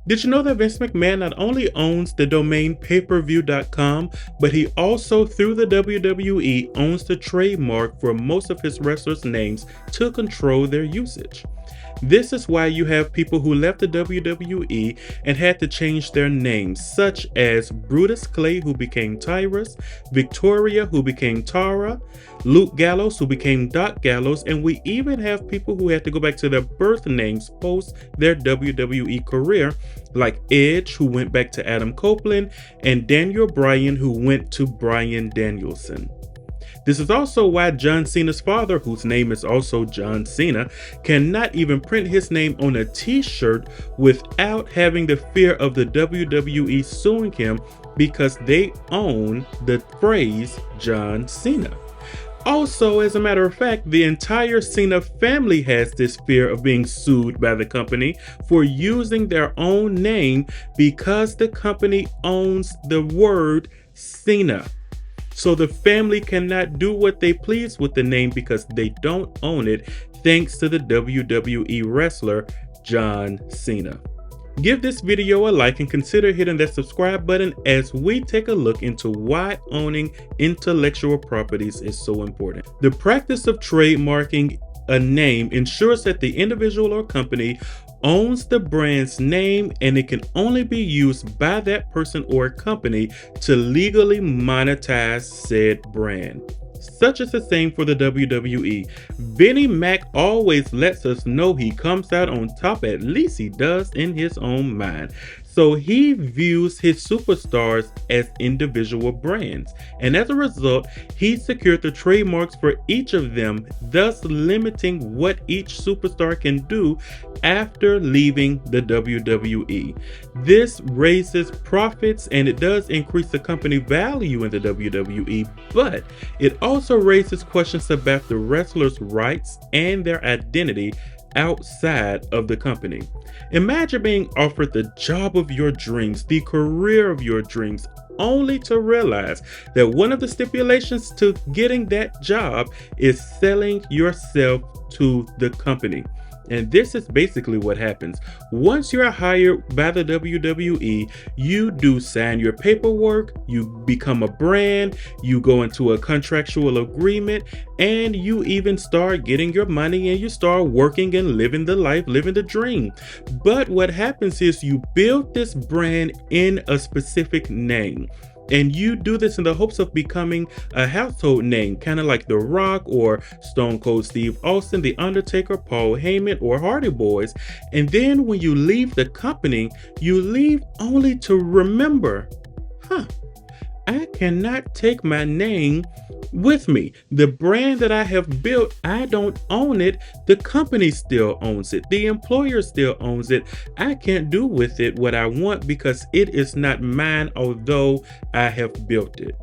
Did you know that Vince McMahon not only owns the domain payperview.com, but he also, through the WWE, owns the trademark for most of his wrestlers' names to control their usage? This is why you have people who left the WWE and had to change their names, such as Brutus Clay, who became Tyrus, Victoria, who became Tara, Luke Gallows, who became Doc Gallows, and we even have people who had to go back to their birth names post their WWE career, like Edge, who went back to Adam Copeland, and Daniel Bryan, who went to Bryan Danielson. This is also why John Cena's father, whose name is also John Cena, cannot even print his name on a t-shirt without having the fear of the WWE suing him because they own the phrase John Cena. Also, as a matter of fact, the entire Cena family has this fear of being sued by the company for using their own name because the company owns the word Cena. So the family cannot do what they please with the name because they don't own it, thanks to the WWE wrestler John Cena. Give this video a like and consider hitting that subscribe button as we take a look into why owning intellectual properties is so important. The practice of trademarking a name ensures that the individual or company owns the brand's name and it can only be used by that person or company to legally monetize said brand. Such is the same for the WWE. Vinnie Mac always lets us know he comes out on top, at least he does in his own mind. So he views his superstars as individual brands, and as a result, he secured the trademarks for each of them, thus limiting what each superstar can do after leaving the WWE. This raises profits and it does increase the company value in the WWE, but it also raises questions about the wrestlers' rights and their identity outside of the company. Imagine being offered the job of your dreams, the career of your dreams, only to realize that one of the stipulations to getting that job is selling yourself to the company. And this is basically what happens. Once you're hired by the WWE, you do sign your paperwork, you become a brand, you go into a contractual agreement, and you even start getting your money and you start working and living the life, living the dream. But what happens is you build this brand in a specific name. And you do this in the hopes of becoming a household name, kind of like The Rock or Stone Cold Steve Austin, The Undertaker, Paul Heyman, or Hardy Boys. And then when you leave the company, you leave only to remember, I cannot take my name with me. The brand that I have built, I don't own it. The company still owns it. The employer still owns it. I can't do with it what I want because it is not mine, although I have built it.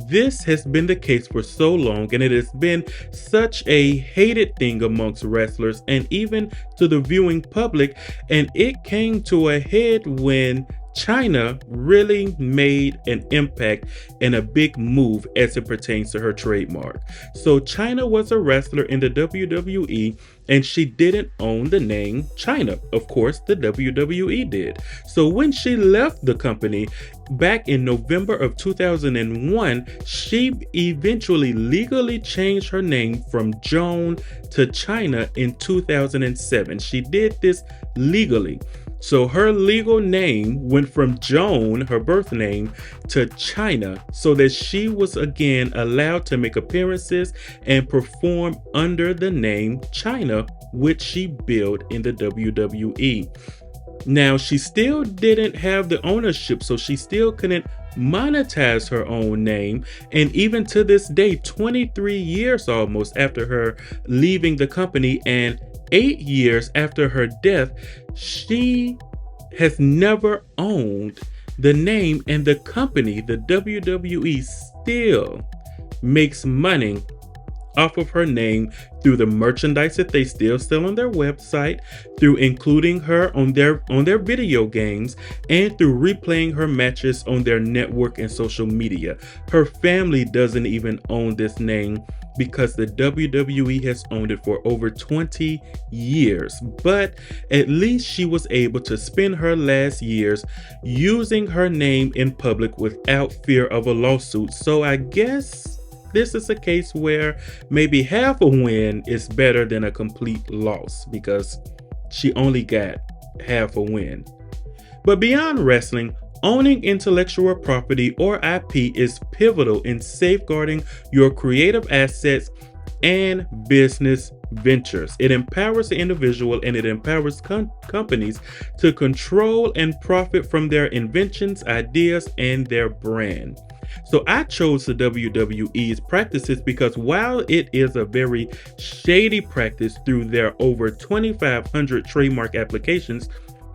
This has been the case for so long, and it has been such a hated thing amongst wrestlers and even to the viewing public, and it came to a head when Chyna really made an impact and a big move as it pertains to her trademark. So Chyna was a wrestler in the WWE and she didn't own the name Chyna. Of course, the WWE did. So when she left the company back in November of 2001, she eventually legally changed her name from Joan to Chyna in 2007. She did this legally. So her legal name went from Joan, her birth name, to Chyna, so that she was again allowed to make appearances and perform under the name Chyna, which she built in the WWE. Now, she still didn't have the ownership, so she still couldn't monetize her own name. And even to this day, 23 years almost after her leaving the company and 8 years after her death, she has never owned the name, and the company, the WWE, still makes money off of her name through the merchandise that they still sell on their website, through including her on their video games, and through replaying her matches on their network and social media. Her family doesn't even own this name. because the WWE has owned it for over 20 years. But at least she was able to spend her last years using her name in public without fear of a lawsuit. So I guess this is a case where maybe half a win is better than a complete loss, because she only got half a win. But beyond wrestling, owning intellectual property or IP is pivotal in safeguarding your creative assets and business ventures. It empowers the individual and it empowers companies to control and profit from their inventions, ideas, and their brand. So I chose the WWE's practices because while it is a very shady practice through their over 2,500 trademark applications,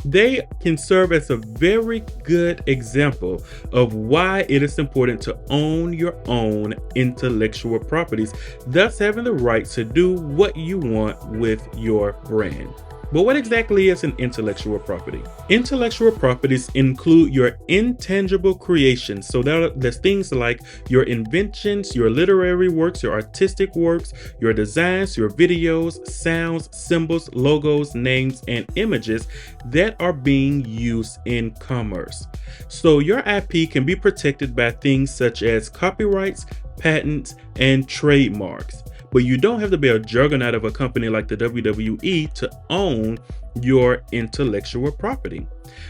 they can serve as a very good example of why it is important to own your own intellectual properties, thus having the right to do what you want with your brand. But what exactly is an intellectual property? Intellectual properties include your intangible creations. So there's things like your inventions, your literary works, your artistic works, your designs, your videos, sounds, symbols, logos, names, and images that are being used in commerce. So your IP can be protected by things such as copyrights, patents, and trademarks. But you don't have to be a juggernaut of a company like the WWE to own your intellectual property.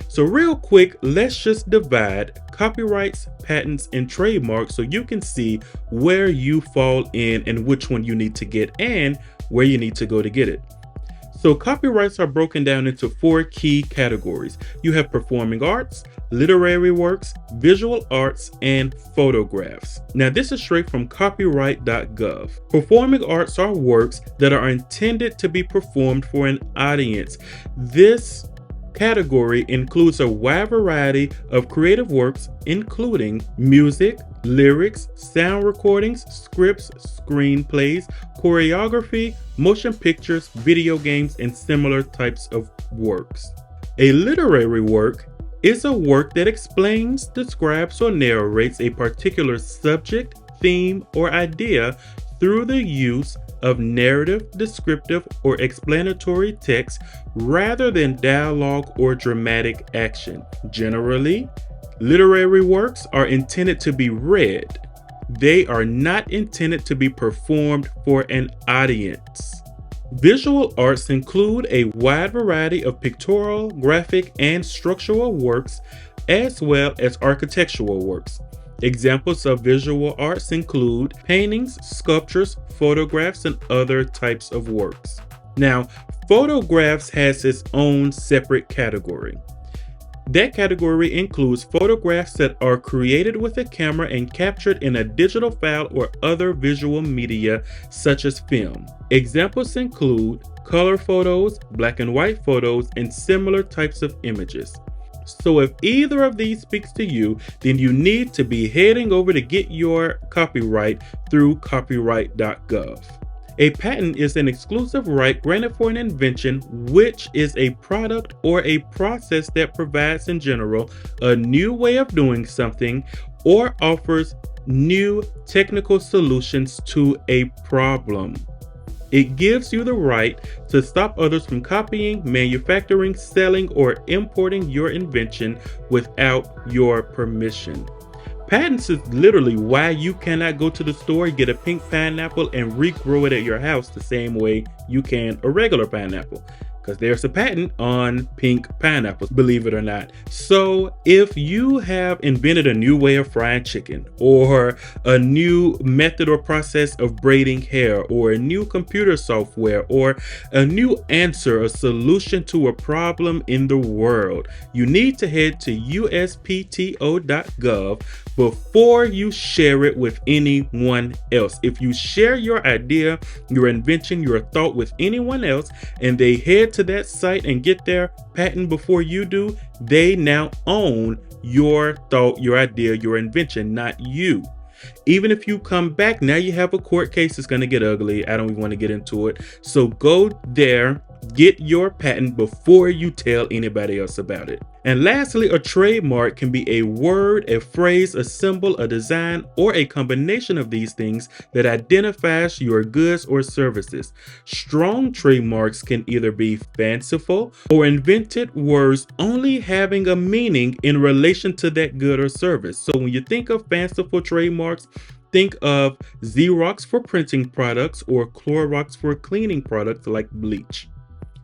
So real quick, let's just divide copyrights, patents, and trademarks so you can see where you fall in and which one you need to get and where you need to go to get it. So copyrights are broken down into 4 key categories. You have performing arts, literary works, visual arts, and photographs. Now this is straight from copyright.gov. Performing arts are works that are intended to be performed for an audience. This category includes a wide variety of creative works, including music, lyrics, sound recordings, scripts, screenplays, choreography, motion pictures, video games, and similar types of works. A literary work is a work that explains, describes, or narrates a particular subject, theme, or idea through the use of narrative, descriptive, or explanatory text rather than dialogue or dramatic action. Generally, literary works are intended to be read. They are not intended to be performed for an audience. Visual arts include a wide variety of pictorial, graphic, and structural works, as well as architectural works. Examples of visual arts include paintings, sculptures, photographs, and other types of works. Now, photographs has its own separate category. That category includes photographs that are created with a camera and captured in a digital file or other visual media such as film. Examples include color photos, black and white photos, and similar types of images. So if either of these speaks to you, then you need to be heading over to get your copyright through copyright.gov. A patent is an exclusive right granted for an invention, which is a product or a process that provides in general a new way of doing something or offers new technical solutions to a problem. It gives you the right to stop others from copying, manufacturing, selling, or importing your invention without your permission. Patents is literally why you cannot go to the store, get a pink pineapple, and regrow it at your house the same way you can a regular pineapple. Because there's a patent on pink pineapples, believe it or not. So if you have invented a new way of frying chicken, or a new method or process of braiding hair, or a new computer software, or a new answer, a solution to a problem in the world, you need to head to uspto.gov before you share it with anyone else. If you share your idea, your invention, your thought with anyone else, and they head to that site and get their patent before you do, they now own your thought, your idea, your invention, not you. Even if you come back, now you have a court case. It's going to get ugly. I don't even want to get into it. So go there, get your patent before you tell anybody else about it. And lastly, a trademark can be a word, a phrase, a symbol, a design, or a combination of these things that identifies your goods or services. Strong trademarks can either be fanciful or invented words only having a meaning in relation to that good or service. So when you think of fanciful trademarks, think of Xerox for printing products or Clorox for cleaning products like bleach.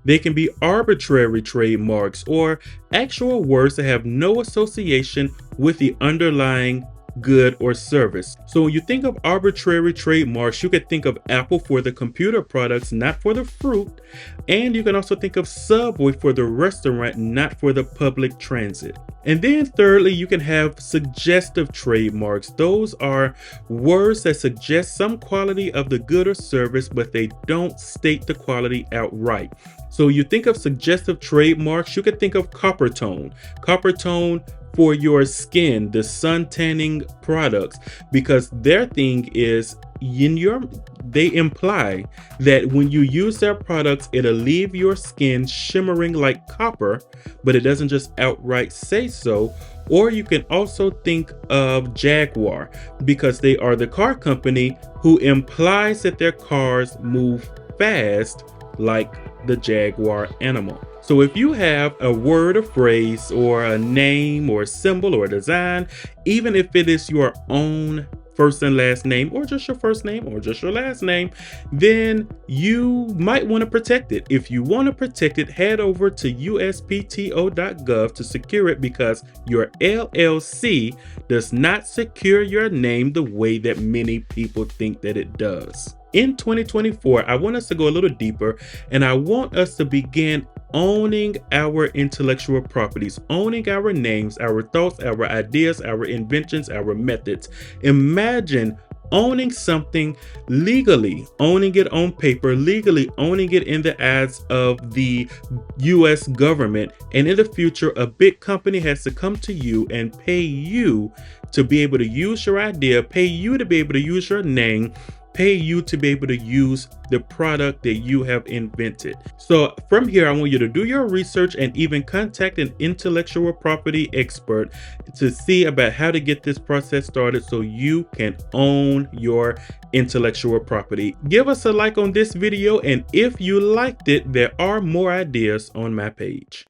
They can be arbitrary trademarks or actual words that have no association with the underlying good or service. So when you think of arbitrary trademarks, you could think of Apple for the computer products, not for the fruit. And you can also think of Subway for the restaurant, not for the public transit. And then thirdly, you can have suggestive trademarks. Those are words that suggest some quality of the good or service, but they don't state the quality outright. So you think of suggestive trademarks, you could think of Coppertone. Coppertone for your skin, the sun tanning products, because their thing is they imply that when you use their products, it'll leave your skin shimmering like copper, but it doesn't just outright say so. Or you can also think of Jaguar, because they are the car company who implies that their cars move fast like the Jaguar animal. So if you have a word, a phrase, or a name, or a symbol, or a design, even if it is your own first and last name, or just your first name, or just your last name, then you might want to protect it. If you want to protect it, head over to uspto.gov to secure it, because your LLC does not secure your name the way that many people think that it does. In 2024, I want us to go a little deeper, and I want us to begin owning our intellectual properties, owning our names, our thoughts, our ideas, our inventions, our methods. Imagine owning something legally, owning it on paper, legally owning it in the eyes of the US government. And in the future, a big company has to come to you and pay you to be able to use your idea, pay you to be able to use your name, pay you to be able to use the product that you have invented. So from here, I want you to do your research and even contact an intellectual property expert to see about how to get this process started so you can own your intellectual property. Give us a like on this video, and if you liked it, there are more ideas on my page.